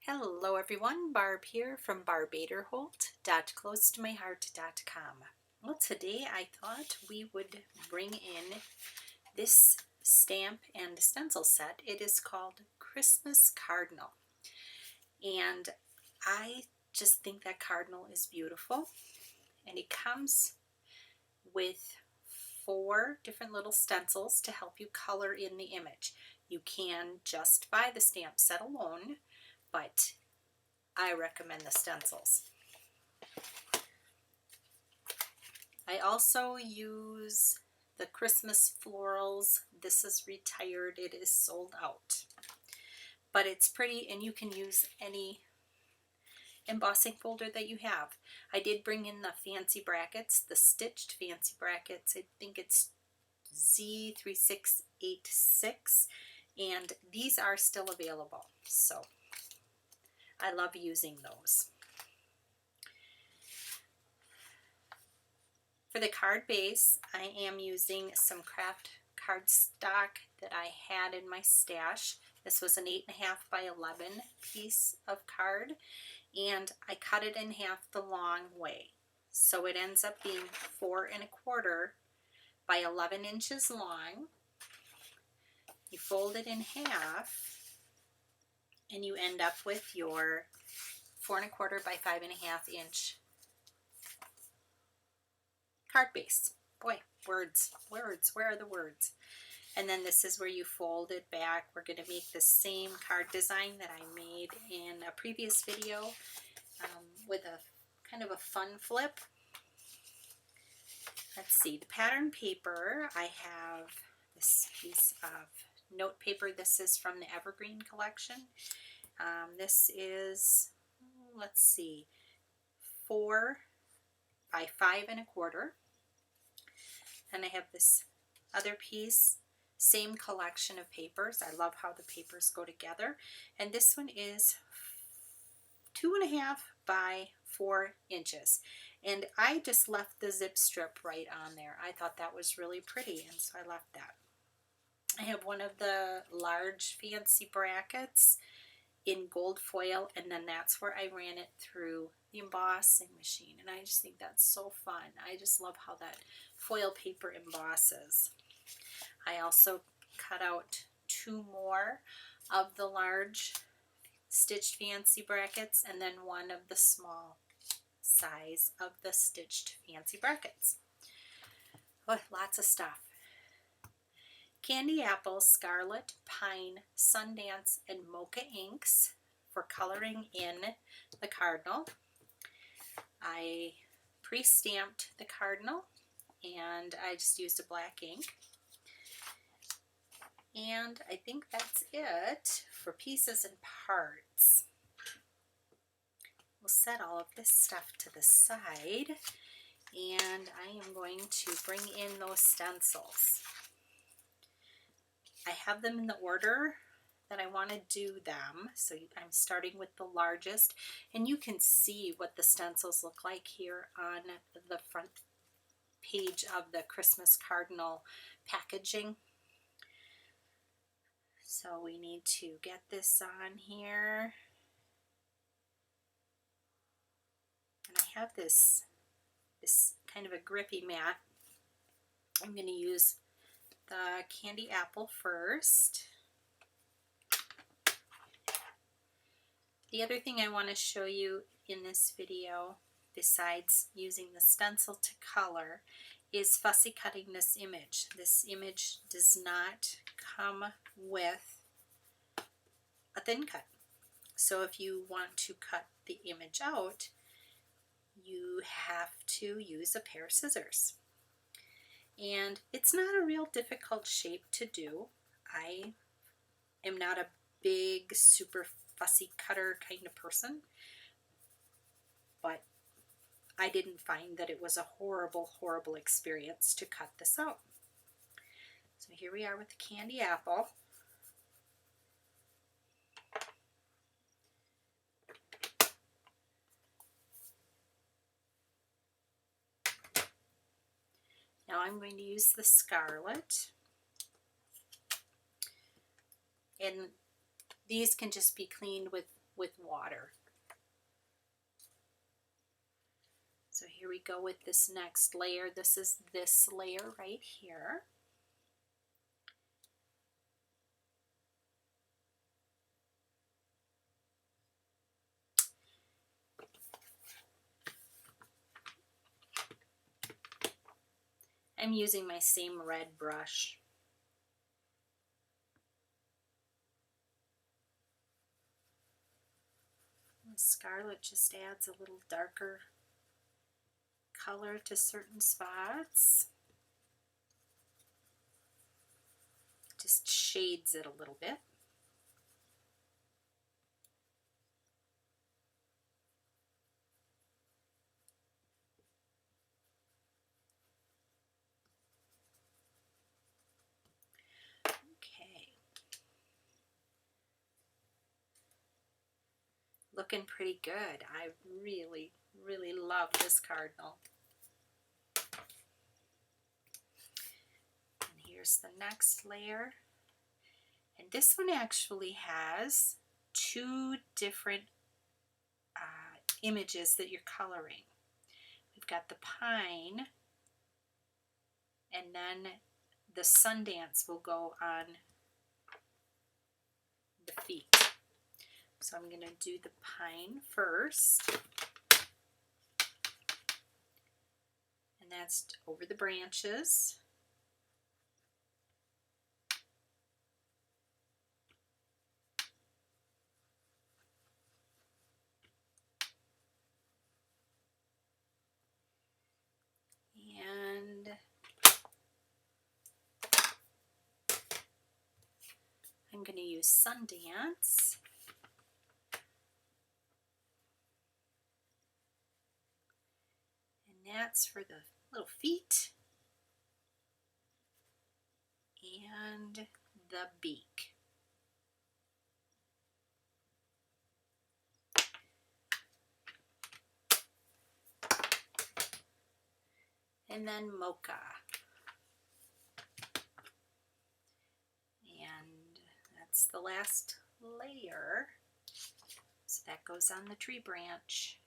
Hello everyone, Barb here from barbaderholt.closetomyheart.com. Well, today I thought we would bring in this stamp and stencil set. It is called Christmas Cardinal, and I just think that Cardinal is beautiful, and it comes with 4 different little stencils to help you color in the image. You can just buy the stamp set alone, but I recommend the stencils. I also use the Christmas Florals. This is retired. It is sold out. But it's pretty, and you can use any embossing folder that you have. I did bring in the fancy brackets, the stitched fancy brackets. I think it's Z3686, and these are still available. So I love using those. For the card base, I am using some craft cardstock that I had in my stash. This was an 8.5 by 11 piece of card, and I cut it in half the long way. So it ends up being 4.25 by 11 inches long. You fold it in half, and you end up with your 4.25 by 5.5 inch card base. Boy, words, where are the words? And then this is where you fold it back. We're going to make the same card design that I made in a previous video with a kind of a fun flip. Let's see, the pattern paper, I have this piece of note paper. This is from the Evergreen collection. This is, let's see, 4 by 5.25. And I have this other piece, same collection of papers. I love how the papers go together. And this one is 2.5 by 4 inches. And I just left the zip strip right on there. I thought that was really pretty, and so I left that. I have one of the large fancy brackets in gold foil, and then that's where I ran it through the embossing machine, and I just think that's so fun. I just love how that foil paper embosses. I also cut out 2 more of the large stitched fancy brackets, and then one of the small size of the stitched fancy brackets. Oh, lots of stuff. Candy Apple, Scarlet, Pine, Sundance, and Mocha Inks for coloring in the Cardinal. I pre-stamped the Cardinal, and I just used a black ink. And I think that's it for pieces and parts. We'll set all of this stuff to the side, and I am going to bring in those stencils. I have them in the order that I want to do them. So I'm starting with the largest, and you can see what the stencils look like here on the front page of the Christmas Cardinal packaging. So we need to get this on here. And I have this kind of a grippy mat. I'm going to use the candy apple first. The other thing I want to show you in this video, besides using the stencil to color, is fussy cutting this image. This image does not come with a thin cut. So if you want to cut the image out, you have to use a pair of scissors. And it's not a real difficult shape to do. I am not a big, super fussy cutter kind of person, but I didn't find that it was a horrible, horrible experience to cut this out. So here we are with the candy apple. Now I'm going to use the Scarlet, and these can just be cleaned with with water. So here we go with this next layer. This is this layer right here. I'm using my same red brush. The Scarlet just adds a little darker color to certain spots. Just shades it a little bit. Okay. Looking pretty good. I really, really love this Cardinal. And here's the next layer. And this one actually has two different images that you're coloring. We've got the pine, and then the Sundance will go on the feet. So I'm going to do the pine first, and that's over the branches. And I'm going to use Sundance. And that's for the little feet and the beak. And then Mocha. And that's the last layer. So that goes on the tree branch.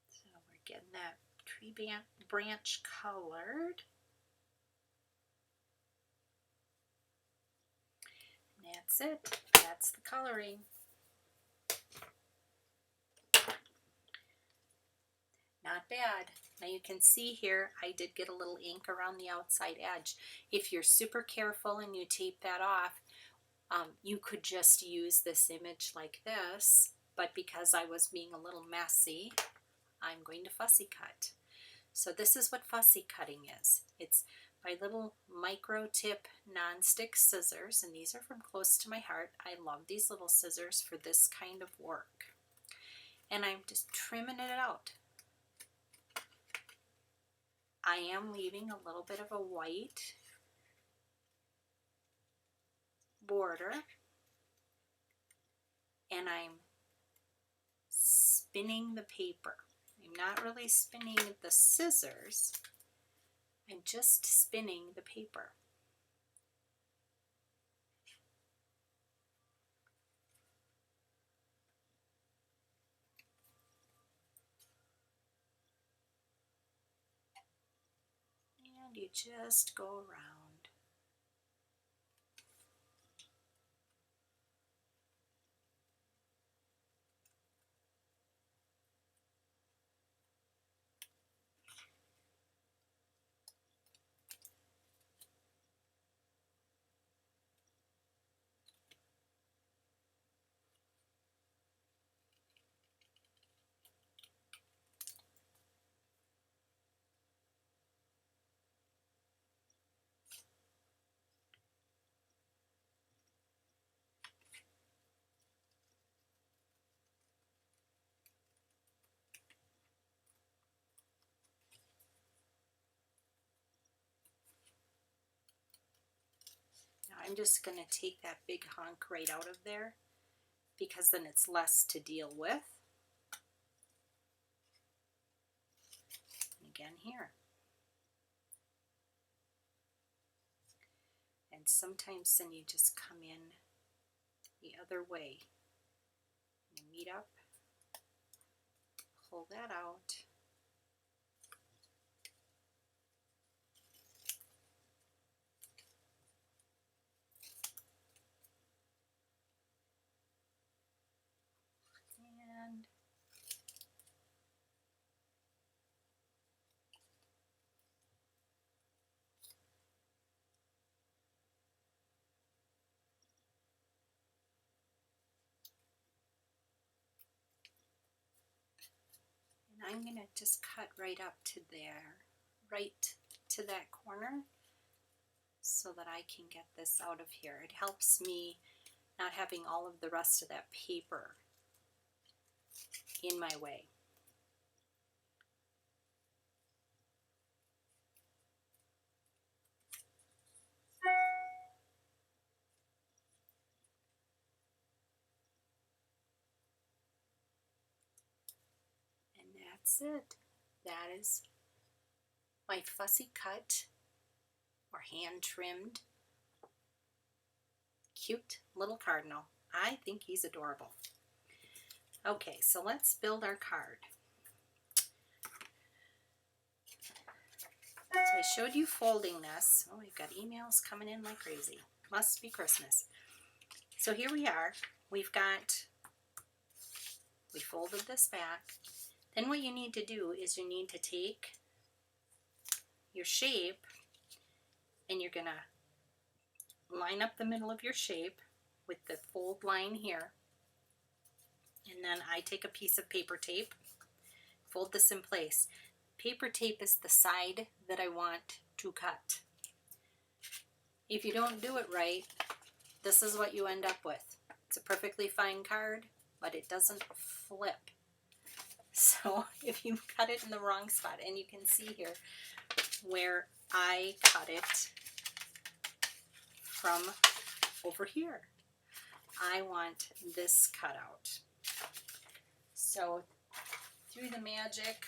So we're getting that tree branch colored. And that's it. That's the coloring. Not bad. Now you can see here I did get a little ink around the outside edge. If you're super careful and you tape that off, you could just use this image like this, but because I was being a little messy, I'm going to fussy cut. So this is what fussy cutting is. It's my little micro tip non-stick scissors, and these are from close to my heart. I love these little scissors for this kind of work. And I'm just trimming it out. I am leaving a little bit of a white border, and I'm spinning the paper. I'm not really spinning the scissors, I'm just spinning the paper. And you just go around. I'm just going to take that big hunk right out of there because then it's less to deal with. here. And sometimes then you just come in the other way. You meet up, pull that out. And I'm going to just cut right up to there, right to that corner, so that I can get this out of here. It helps me not having all of the rest of that paper in my way. And that's it. That is my fussy cut or hand trimmed cute little cardinal. I think he's adorable. Okay, so let's build our card. So I showed you folding this. Oh, we've got emails coming in like crazy. Must be Christmas. So here we are. We folded this back. Then what you need to do is you need to take your shape and you're going to line up the middle of your shape with the fold line here. And then I take a piece of paper tape, fold this in place. Paper tape is the side that I want to cut. If you don't do it right, this is what you end up with. It's a perfectly fine card, but it doesn't flip. So if you cut it in the wrong spot, and you can see here where I cut it from over here. I want this cut out. So through the magic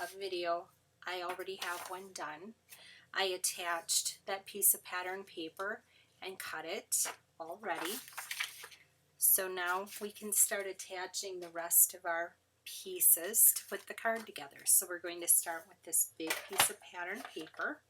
of video, I already have one done. I attached that piece of pattern paper and cut it already. So now we can start attaching the rest of our pieces to put the card together. So we're going to start with this big piece of pattern paper.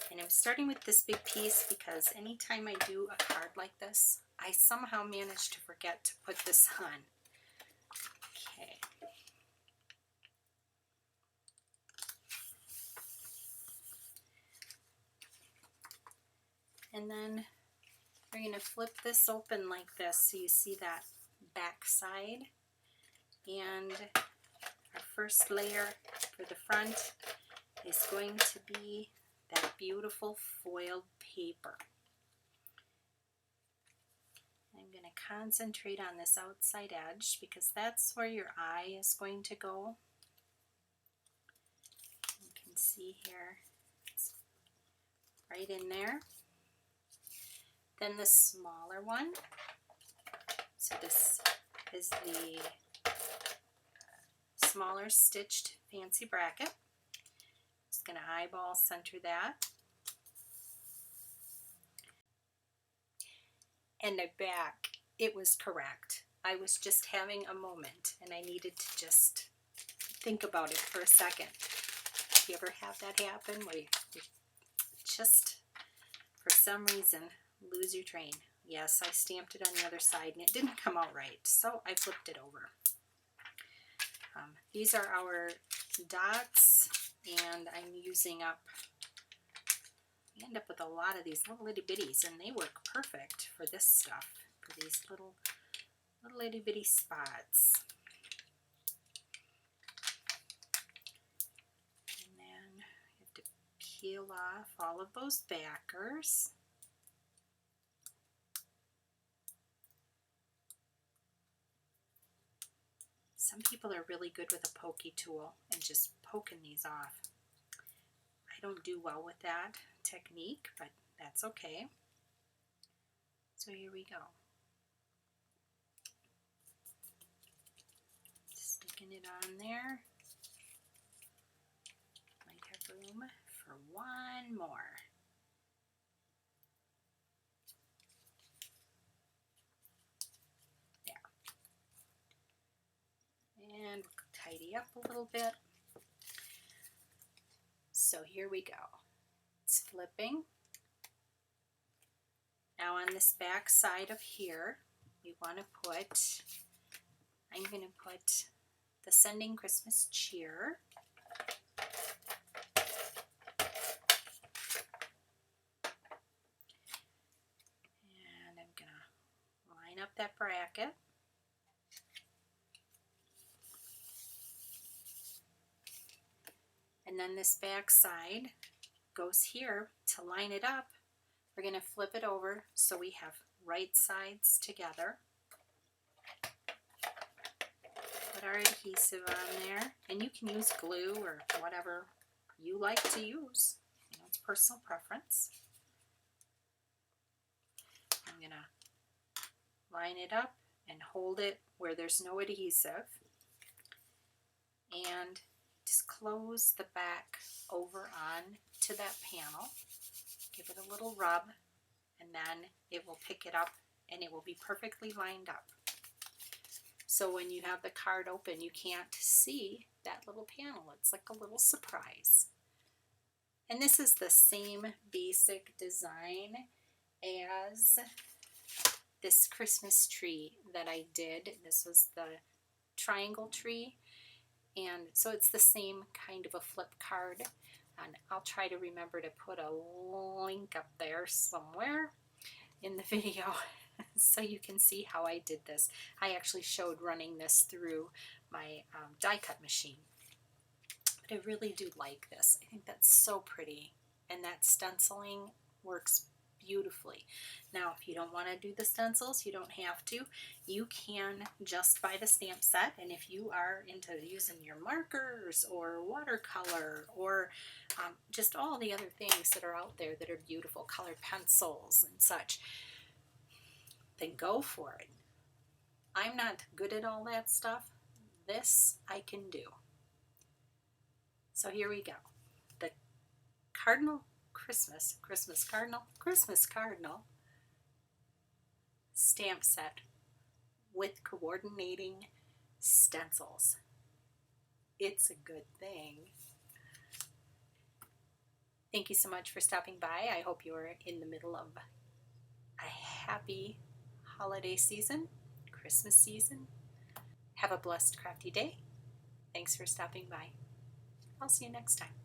And I'm starting with this big piece because anytime I do a card like this, I somehow manage to forget to put this on. Okay. And then we're going to flip this open like this so you see that back side. And our first layer for the front is going to be that beautiful foiled paper. I'm going to concentrate on this outside edge because that's where your eye is going to go. You can see here, it's right in there. Then the smaller one, so this is the smaller stitched fancy bracket. Just going to eyeball center that. And I'm back. It was correct. I was just having a moment and I needed to just think about it for a second. Do you ever have that happen where you just, for some reason, lose your train? Yes, I stamped it on the other side and it didn't come out right, so I flipped it over. These are our dots, and I'm using up, you end up with a lot of these little itty bitties, and they work perfect for this stuff, for these little itty bitty spots. And then you have to peel off all of those backers. Some people are really good with a pokey tool and just poking these off. I don't do well with that technique, but that's okay. So here we go. Sticking it on there. room for one more. There. And tidy up a little bit. So here we go. It's flipping. Now on this back side of here, we want to put, I'm going to put the Sending Christmas Cheer. And I'm going to line up that bracket. And then this back side goes here. To line it up, we're going to flip it over so we have right sides together. Put our adhesive on there, and you can use glue or whatever you like to use. You know, it's personal preference. I'm going to line it up and hold it where there's no adhesive, and just close the back over on to that panel. Give it a little rub, and then it will pick it up and it will be perfectly lined up. So when you have the card open, you can't see that little panel. It's like a little surprise. And this is the same basic design as this Christmas tree that I did. This was the triangle tree. And so it's the same kind of a flip card. And I'll try to remember to put a link up there somewhere in the video so you can see how I did this. I actually showed running this through my die cut machine. But I really do like this. I think that's so pretty. And that stenciling works beautifully. Now, if you don't want to do the stencils, you don't have to. You can just buy the stamp set, and if you are into using your markers or watercolor or just all the other things that are out there that are beautiful, colored pencils and such, then go for it. I'm not good at all that stuff. This I can do. So here we go. The Cardinal Christmas Cardinal stamp set with coordinating stencils. It's a good thing. Thank you so much for stopping by. I hope you are in the middle of a happy holiday season, Christmas season. Have a blessed, crafty day. Thanks for stopping by. I'll see you next time.